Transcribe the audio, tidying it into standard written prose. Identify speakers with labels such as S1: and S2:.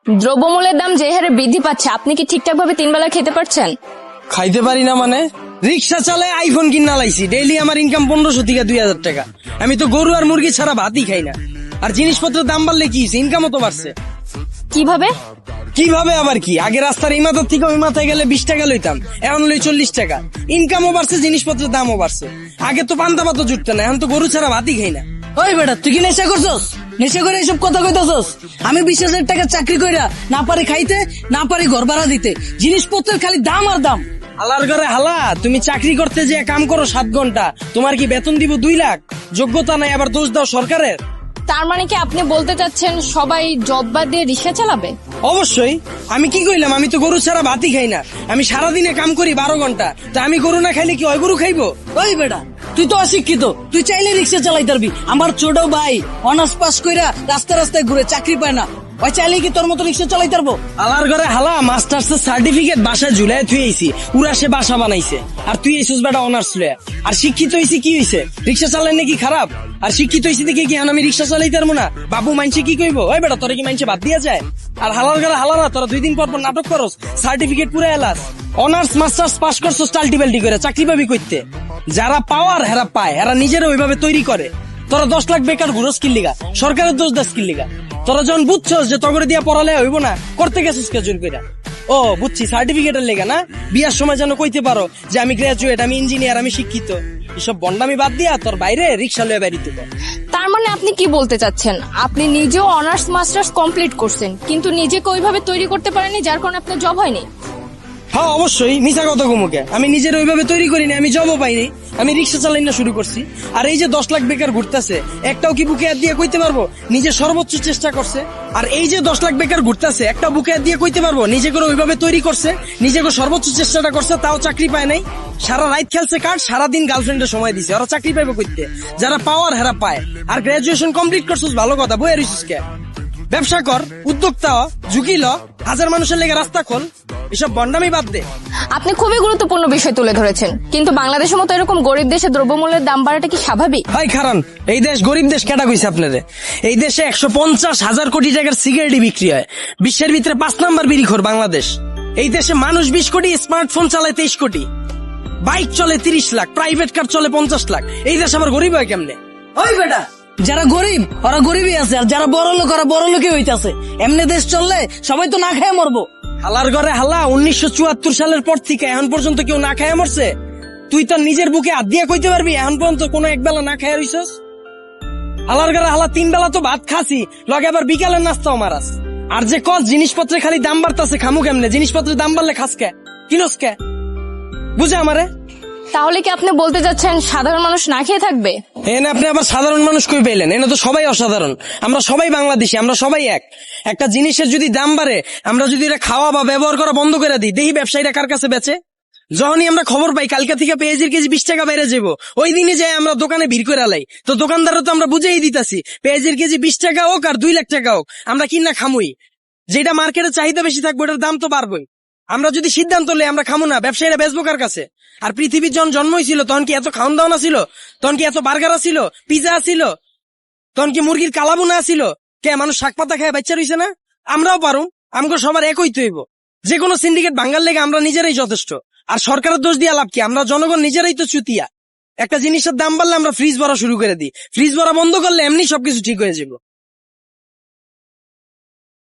S1: দ্রব্যমূল্যের দাম যে হারে বৃদ্ধি পাচ্ছে, আপনি কি ঠিকঠাক ভাবে 3 বেলা খেতে পারছেন?
S2: খাইতে পারি না মানে? রিক্সা চালায় আইফোন কিনা লাইছি, ডেইলি আমার ইনকাম 1500 থেকে 2000 টাকা। আমি তো গরু আর মুরগি ছাড়া ভাতই খাই না। আর জিনিসপত্রের দাম বাড়লে কি ইনকামও তো বাড়ছে।
S1: কিভাবে?
S2: কিভাবে আবার কি, আগে রাস্তার এই মাথার থেকে ওই মাথায় গেলে 20 টাকা লইতাম, এখন লই 40 টাকা। ইনকামও বাড়ছে, জিনিসপত্রের দামও বাড়ছে। আগে তো পান্তা ভাতও জুটতো না, এখন তো গরু ছাড়া ভাতই খাই না।
S3: ওই বেটা, তুই কি নেশা করছস? নেশা করে এইসব কথা কইতাছস? আমি 20,000 টাকা চাকরি কইরা না পারি খাইতে, না পারি ঘর ভাড়া দিতে, জিনিসপত্রের খালি দাম আর দাম।
S2: হালার ঘরে হালা, তুমি চাকরি করতে যে কাম করো 7 ঘন্টা, তোমার কি বেতন দিব 2 লাখ? যোগ্যতা নাই, আবার দোষ দাও সরকারের।
S1: তার মানে কি আপনি বলতে চাচ্ছেন সবাই জব বাদ দিয়ে রিক্সা চালাবে?
S2: অবশ্যই। আমি কি কইলাম? আমি তো গরু ছাড়া ভাতই খাই না। আমি সারাদিনে কাম করি 12 ঘন্টা, তা আমি গরু না খাইলে কি ওই গরু খাইবো?
S3: ওই বেটা, তুই তো অশিক্ষিত, তুই চাইলে রিক্সা চালাইতে পারবি। আমার ছোট ভাই অনার্স পাস কইরা রাস্তায় রাস্তায় ঘুরে চাকরি পায় না, ওই চাইলে কি তোর মতো রিক্সা চালাইতে পারবো?
S2: হালার ঘরে হালা, মাস্টার্স এর সার্টিফিকেট বাসায় ঝুলাই থুই আইছি, উড়া সে বাসা বানাইছে। আর তুই এইসুস বেটা অনার্স লয়ে। আর শিক্ষিত হইছি কি হইছে? রিক্সা চালাই নাকি খারাপ? আর শিক্ষিত হইছি দেখে কি আমি রিক্সা চালাইতে পারবো না? বাবু মাইনছে কি কইবো? ওই বেটা, তোরা কি মাইনছে বাদ দিয়া যায়? আর হালার ঘরে হালারা, তোরা 2 দিন পর পর নাটক করস, সার্টিফিকেট পুরা এলাস। অনার্স মাস্টার্স পাস করছস টাল্টিবেল্টি করে, চাকরি পাবি কইতে? যারা পাওয়ার হেরা পায়, হেরা নিজেরা ওইভাবে তৈরি করে। তোরা 10 লাখ বেকার ঘুরস কি লিগা? সরকারের দোষ দাস কি লিগা? তোরা যখন বুঝছস যে তগরে দিয়া পড়ালে হইব না, করতে গেছিস কে জোর কইরা? ও বুঝছি, সার্টিফিকেটের লেগা না? বিয়ার সময় যেন কইতে পারো যে আমি গ্রাজুয়েট, আমি ইঞ্জিনিয়ার, আমি শিক্ষিত। এসব বন্ডামি বাদ দিয়া তোর বাইরে রিক্সা লয়ে বেরিতে কর।
S1: তার মানে আপনি কি বলতে চাচ্ছেন, আপনি নিজেও অনার্স মাস্টার্স কমপ্লিট করছেন, কিন্তু নিজেকে ওইভাবে তৈরি করতে পারেননি, যার কারণে আপনার জব হয়নি?
S2: হ্যাঁ অবশ্যই, মিছা কথা কমুকে। আমি নিজের ওইভাবে তৈরি করিনি, আমি জবও পাইনি, আমি রিক্সা চালাই না শুরু করছি। আর এই যে 10 লাখ বেকার ঘুরতেছে, একটাও কি বুকে হাত দিয়ে কইতে পারবো নিজে সর্বোচ্চ চেষ্টা করছে? আর এই যে 10 লাখ বেকার ঘুরতেছে, একটা বুকে হাত দিয়ে কইতে পারবো নিজে করে ওইভাবে তৈরি করছে, নিজে করে সর্বোচ্চ চেষ্টাটা করছে, তাও চাকরি পায় নাই? সারা রাত খেলছে কার্ড, সারাদিন গার্লফ্রেন্ডের সময় দিছে, ওরা চাকরি পাইবে কইতে? যারা পাওয়ার হেরা পায়। আর গ্রাজুয়েশন কমপ্লিট করছিস ভালো কথা, বইয়ের রিসিস কে? ব্যবসা কর, উদ্যোক্তা হ, ঝুঁকি ল, হাজার মানুষের লেগে রাস্তা খোল, এসব বন্ডামি বাদ দে।
S1: আপনি খুবই গুরুত্বপূর্ণ বিষয় তুলে ধরেছেন, কিন্তু বাংলাদেশের মতো এরকম গরিব দেশে দ্রব্যমূল্যের দাম বাড়াটা কি স্বাভাবিক?
S2: ভাই খারান, এই দেশ গরিব দেশ কেটা কইছে আপনারে? এই দেশে 150,000 কোটি টাকার সিগারেটই বিক্রি হয়। বিশ্বের ভিতরে 5 নাম্বার বিড়িখোর বাংলাদেশ। এই দেশে মানুষ 20 কোটি, স্মার্টফোন চালায় 23 কোটি, বাইক চলে 30 লাখ, প্রাইভেট কার চলে 50 লাখ। এই দেশ আবার গরিব হয় কেমনে?
S3: ওই বেটা, যারা গরিব ওরা গরিবই আছে, আর যারা বড় লোক ওরা বড় লোকই হইতাছে। এমনি দেশ চললে সবাই তো না খেয়ে মরবো।
S2: হালার ঘরে হালা, 1974 সালের পর থেকে এখন পর্যন্ত কেউ না খায় মরছে? তুই তো নিজের বুকে হাত দিয়ে কইতে পারবি এখন পর্যন্ত কোনো একবেলা না খায় রইছস? হালার ঘরে হালা, 3 বেলা তো ভাত খাসি, লগে আবার বিকালের নাস্তাও মারাস। আর যে কস জিনিসপত্রের খালি দাম বাড়তাছে, খামু কেমনে? জিনিসপত্রের দাম বাড়লে খাস কে, কিনস কে? বুঝে আমারে?
S1: তাহলে কি আপনি বলতে চাচ্ছেন সাধারণ মানুষ না খেয়ে থাকবে?
S2: এনে আপনি আবার সাধারণ মানুষ কই পেলেন? এনে তো সবাই অসাধারণ, আমরা সবাই বাংলাদেশি, আমরা সবাই এক। একটা জিনিসের যদি দাম বাড়ে, আমরা যদি এটা খাওয়া বা ব্যবহার করা বন্ধ করে দিই, দেখি ব্যবসায়ীরা কার কাছে বেচে। যখনই আমরা খবর পাই কালকে থেকে পেঁয়াজের কেজি 20 টাকা বেড়ে যাবো, ওই দিনে যাই আমরা দোকানে ভিড় করে আলাই। তো দোকানদারও তো আমরা বুঝেই দিতাছি, পেঁয়াজের কেজি 20 টাকা হোক আর 2 লাখ টাকা হোক, আমরা কিনা খামুই। যেটা মার্কেটে চাহিদা বেশি থাকবে ওটার দাম তো বাড়বেই। আমরা যদি সিদ্ধান্ত লই আমরা খামু না, ব্যবসায়ীরা বেচবো কার কাছে? আর পৃথিবীর যখন জন্ম হয়েছিল তখন কি এত খাওয়ান দাওয়া ছিল? তখন কি এত বার্গার ছিল, পিজা ছিল? তখন কি মুরগির কালাবুনা ছিল? কে মানুষ শাক পাতা খায় বাচ্চা রইছে না? আমরাও পারু, আমগো সবার একই তৈব। যে কোনো সিন্ডিকেট ভাঙ্গার লেগে আমরা নিজেরাই যথেষ্ট। আর সরকারের দোষ দিয়া লাভ কি? আমরা জনগণ নিজেরাই তো চুতিয়া। একটা জিনিসের দাম বাড়লে আমরা ফ্রিজ ভরা শুরু করে দিই, ফ্রিজ ভরা বন্ধ করলে এমনি সবকিছু ঠিক হয়ে যাবো।